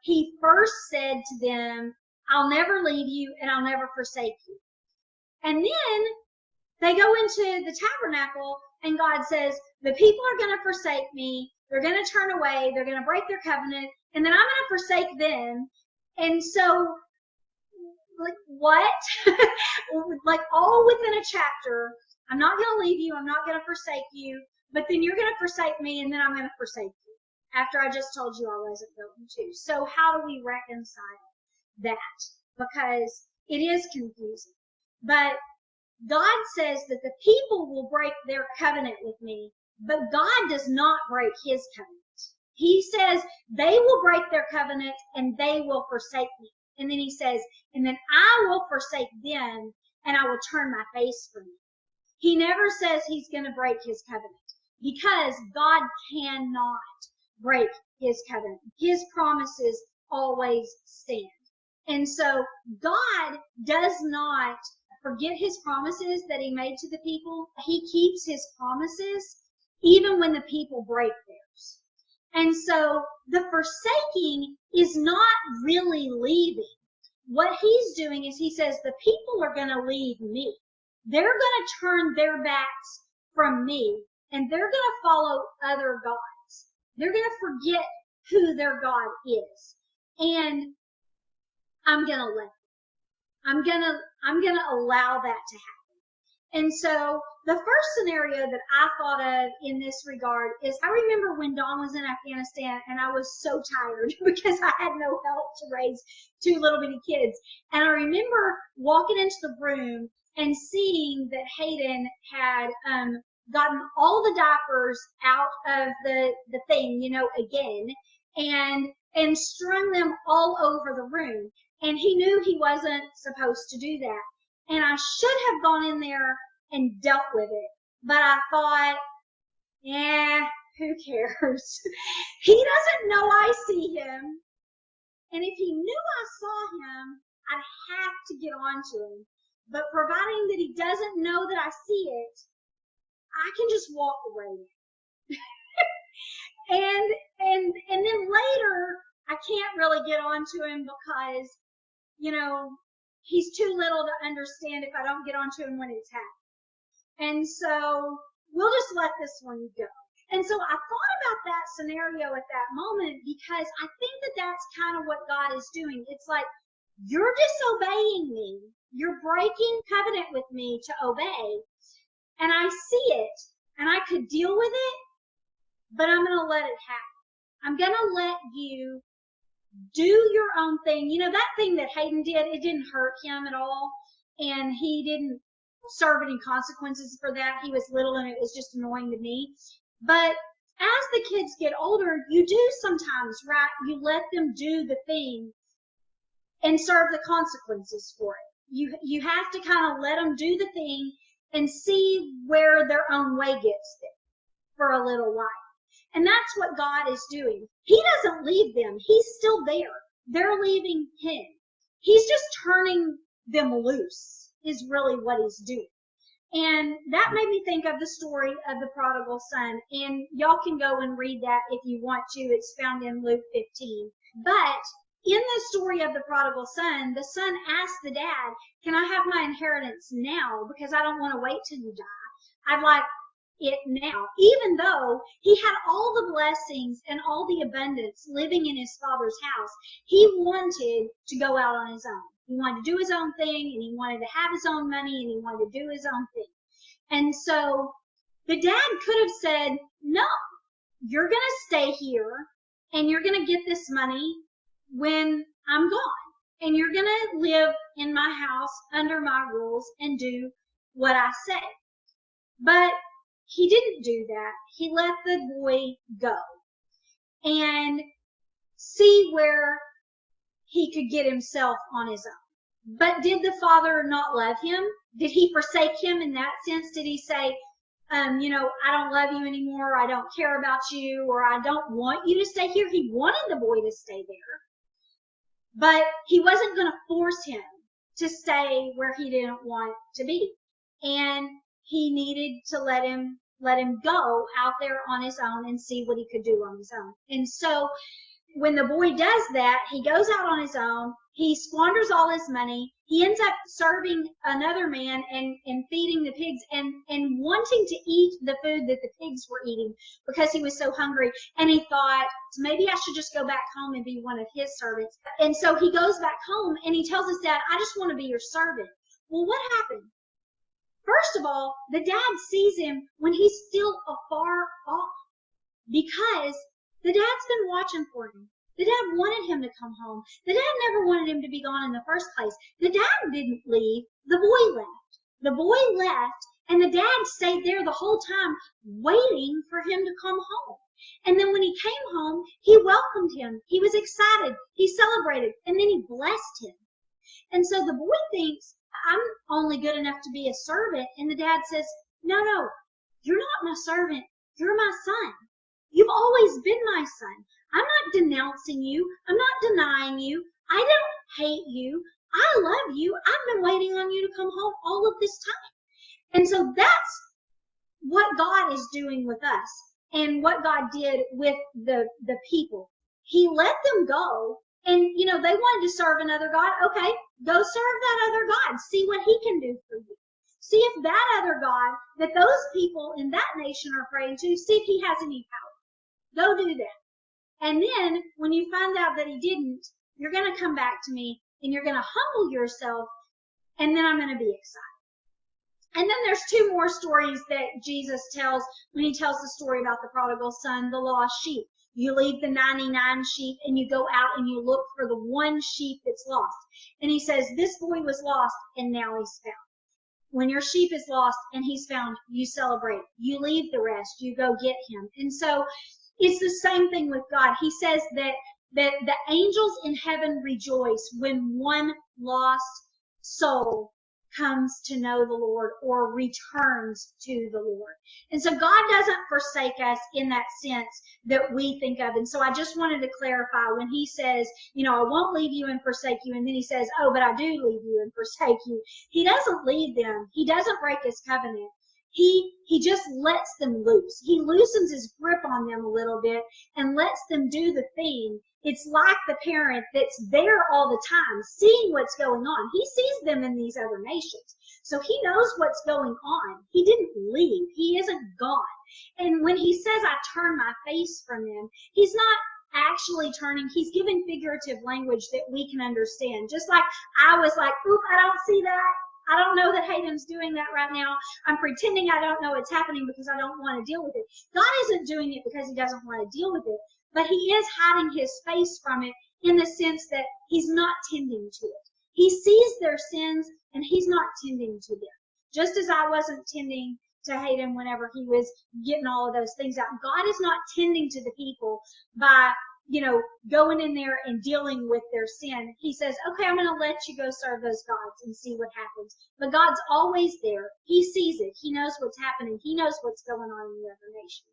he first said to them, I'll never leave you and I'll never forsake you. And then they go into the tabernacle and God says, the people are going to forsake me. They're going to turn away. They're going to break their covenant. And then I'm going to forsake them. And so, like, what? Like, all within a chapter, I'm not going to leave you. I'm not going to forsake you. But then you're going to forsake me, and then I'm going to forsake you after I just told you I wasn't going to. So how do we reconcile that? Because it is confusing. But God says that the people will break their covenant with me, but God does not break his covenant. He says they will break their covenant and they will forsake me. And then he says, and then I will forsake them and I will turn my face from you. He never says he's going to break his covenant because God cannot break his covenant. His promises always stand. And so God does not forget his promises that he made to the people. He keeps his promises even when the people break theirs. And so the forsaking is not really leaving. What he's doing is he says the people are going to leave me. They're going to turn their backs from me and they're going to follow other gods. They're going to forget who their God is. And I'm going to let them. I'm going to allow that to happen. And so the first scenario that I thought of in this regard is I remember when Dawn was in Afghanistan and I was so tired because I had no help to raise two little bitty kids. And I remember walking into the room and seeing that Hayden had gotten all the diapers out of the thing, you know, again, and strung them all over the room. And he knew he wasn't supposed to do that. And I should have gone in there and dealt with it. But I thought, who cares? He doesn't know I see him. And if he knew I saw him, I'd have to get on to him. But providing that he doesn't know that I see it, I can just walk away. and then later, I can't really get on to him because, you know, he's too little to understand if I don't get onto him when it's happening. And so we'll just let this one go. And so I thought about that scenario at that moment because I think that that's kind of what God is doing. It's like, you're disobeying me. You're breaking covenant with me to obey. And I see it and I could deal with it, but I'm going to let it happen. I'm going to let you do your own thing. You know, that thing that Hayden did, it didn't hurt him at all. And he didn't serve any consequences for that. He was little and it was just annoying to me. But as the kids get older, you do sometimes, right? You let them do the thing and serve the consequences for it. You have to kind of let them do the thing and see where their own way gets them for a little while. And that's what God is doing. He doesn't leave them. He's still there. They're leaving him. He's just turning them loose is really what he's doing. And that made me think of the story of the prodigal son. And y'all can go and read that if you want to. It's found in Luke 15. But in the story of the prodigal son, the son asked the dad, can I have my inheritance now? Because I don't want to wait till you die. I'd like it now. Even though he had all the blessings and all the abundance living in his father's house, he wanted to go out on his own. He wanted to do his own thing, and he wanted to have his own money, and he wanted to do his own thing. And so the dad could have said, no, you're going to stay here, and you're going to get this money when I'm gone. And you're going to live in my house under my rules and do what I say. But he didn't do that. He let the boy go and see where he could get himself on his own. But did the father not love him? Did he forsake him in that sense? Did he say, you know, I don't love you anymore, I don't care about you, or I don't want you to stay here? He wanted the boy to stay there. But he wasn't going to force him to stay where he didn't want to be. And he needed to let him go out there on his own and see what he could do on his own. And so when the boy does that, he goes out on his own. He squanders all his money. He ends up serving another man and feeding the pigs and wanting to eat the food that the pigs were eating because he was so hungry. And he thought, maybe I should just go back home and be one of his servants. And so he goes back home and he tells his dad, I just want to be your servant. Well, what happened? First of all, the dad sees him when he's still afar off because the dad's been watching for him. The dad wanted him to come home. The dad never wanted him to be gone in the first place. The dad didn't leave. The boy left. The boy left, and the dad stayed there the whole time waiting for him to come home. And then when he came home, he welcomed him. He was excited. He celebrated, and then he blessed him. And so the boy thinks, I'm only good enough to be a servant. And the dad says, no, you're not my servant. You're my son. You've always been my son. I'm not denouncing you. I'm not denying you. I don't hate you. I love you. I've been waiting on you to come home all of this time. And so that's what God is doing with us and what God did with the people. He let them go. And, you know, they wanted to serve another God. Okay, go serve that other God. See what he can do for you. See if that other God that those people in that nation are praying to, see if he has any power. Go do that. And then when you find out that he didn't, you're going to come back to me and you're going to humble yourself, and then I'm going to be excited. And then there's two more stories that Jesus tells when he tells the story about the prodigal son, the lost sheep. You leave the 99 sheep and you go out and you look for the one sheep that's lost. And he says, this boy was lost and now he's found. When your sheep is lost and he's found, you celebrate. You leave the rest. You go get him. And so it's the same thing with God. He says that the angels in heaven rejoice when one lost soul comes to know the Lord or returns to the Lord. And so God doesn't forsake us in that sense that we think of. And so I just wanted to clarify when he says, you know, I won't leave you and forsake you. And then he says, oh, but I do leave you and forsake you. He doesn't leave them. He doesn't break his covenant. He just lets them loose. He loosens his grip on them a little bit and lets them do the thing. It's like the parent that's there all the time, seeing what's going on. He sees them in these other nations. So he knows what's going on. He didn't leave. He isn't gone. And when he says, I turn my face from them, he's not actually turning. He's giving figurative language that we can understand. Just like I was like, oop, I don't see that. I don't know that Hayden's doing that right now. I'm pretending I don't know what's happening because I don't want to deal with it. God isn't doing it because he doesn't want to deal with it, but he is hiding his face from it in the sense that he's not tending to it. He sees their sins and he's not tending to them. Just as I wasn't tending to Hayden whenever he was getting all of those things out. God is not tending to the people by, you know, going in there and dealing with their sin. He says, okay, I'm going to let you go serve those gods and see what happens. But God's always there. He sees it. He knows what's happening. He knows what's going on in the other nations.